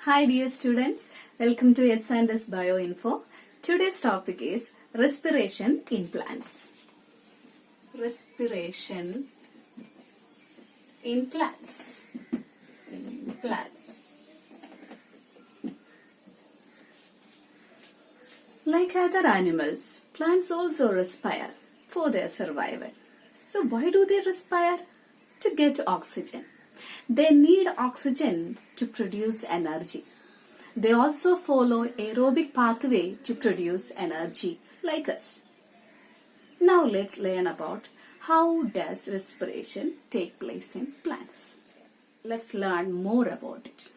Hi dear students, welcome to H&S Bioinfo. Today's topic is respiration in plants. Respiration in plants. In plants. Like other animals, plants also respire for their survival. So why do they respire? To get oxygen. They need oxygen to produce energy. They also follow aerobic pathway to produce energy like us. Now let's learn about how does respiration take place in plants. Let's learn more about it.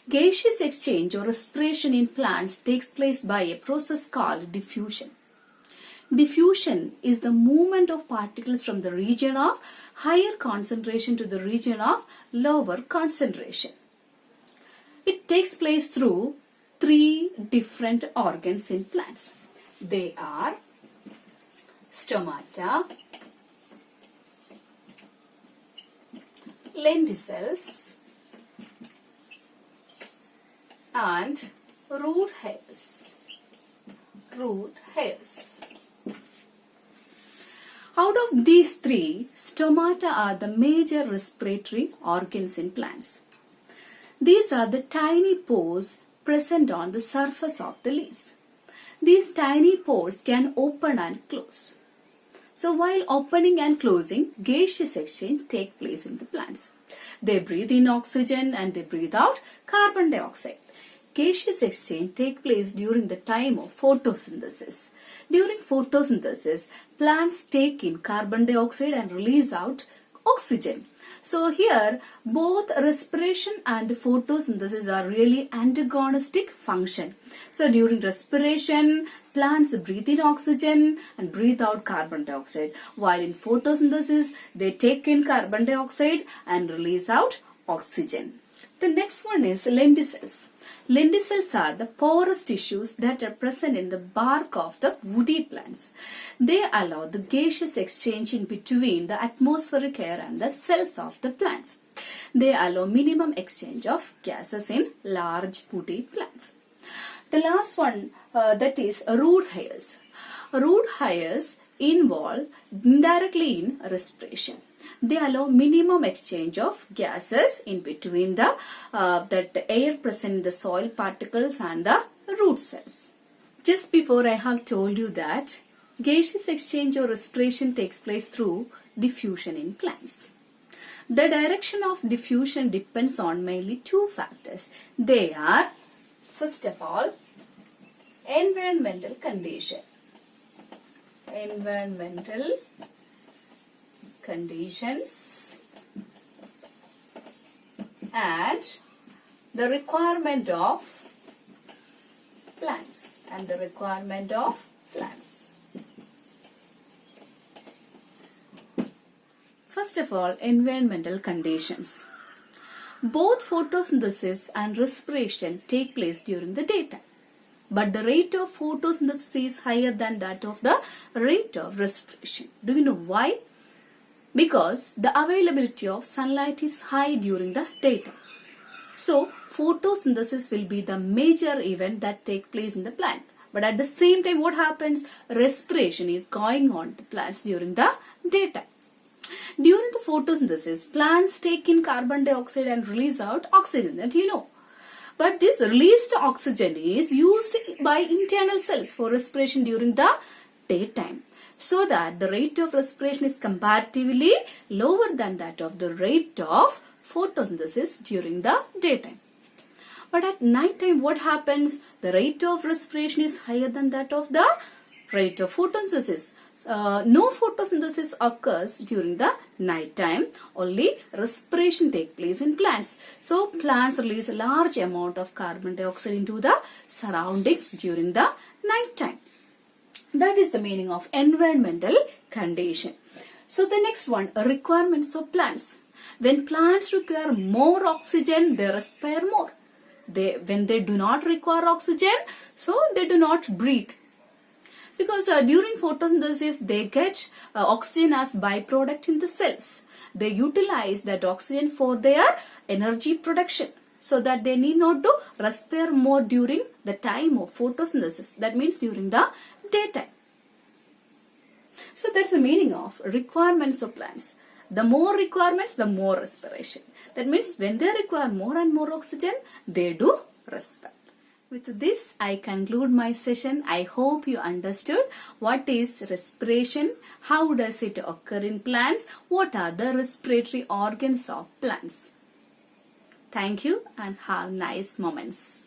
Gaseous exchange or respiration in plants takes place by a process called diffusion. Diffusion is the movement of particles from the region of higher concentration to the region of lower concentration. It takes place through three different organs in plants. They are stomata, lenticels, and root hairs. Root hairs. Out of these three, stomata are the major respiratory organs in plants. These are the tiny pores present on the surface of the leaves. These tiny pores can open and close. So while opening and closing, gaseous exchange takes place in the plants. They breathe in oxygen and they breathe out carbon dioxide. Gaseous exchange takes place during the time of photosynthesis. During photosynthesis, plants take in carbon dioxide and release out oxygen. So here, both respiration and photosynthesis are really antagonistic function. So during respiration, plants breathe in oxygen and breathe out carbon dioxide. While in photosynthesis, they take in carbon dioxide and release out oxygen. The next one is lenticels. Lenticels are the porous tissues that are present in the bark of the woody plants. They allow the gaseous exchange in between the atmospheric air and the cells of the plants. They allow minimum exchange of gases in large woody plants. The last one that is root hairs. Root hairs involve indirectly in respiration. They allow minimum exchange of gases in between the that air present in the soil particles and the root cells. Just before I have told you that gaseous exchange or respiration takes place through diffusion in plants. The direction of diffusion depends on mainly two factors. They are, first of all, environmental condition. Environmental conditions and the requirement of plants First of all, environmental conditions. Both photosynthesis and respiration take place during the daytime, but the rate of photosynthesis is higher than that of the rate of respiration. Do you know why? Because the availability of sunlight is high during the daytime. So, photosynthesis will be the major event that takes place in the plant. But at the same time, what happens? Respiration is going on in the plants during the daytime. During the photosynthesis, plants take in carbon dioxide and release out oxygen, that you know. But this released oxygen is used by internal cells for respiration during the daytime, so that the rate of respiration is comparatively lower than that of the rate of photosynthesis during the daytime. But at night time, what happens? The rate of respiration is higher than that of the rate of photosynthesis. No photosynthesis occurs during the night time. Only respiration takes place in plants. So plants release a large amount of carbon dioxide into the surroundings during the night time. That is the meaning of environmental condition. So the next one, requirements of plants. When plants require more oxygen, they respire more. When they do not require oxygen, so they do not breathe. Because during photosynthesis, they get oxygen as byproduct in the cells. They utilize that oxygen for their energy production. so that they need not to respire more during the time of photosynthesis. That means during the daytime. So that's the meaning of requirements of plants. The more requirements, the more respiration. That means when they require more and more oxygen, they do respire. With this, I conclude my session. I hope you understood what is respiration, how does it occur in plants, what are the respiratory organs of plants. Thank you and have nice moments.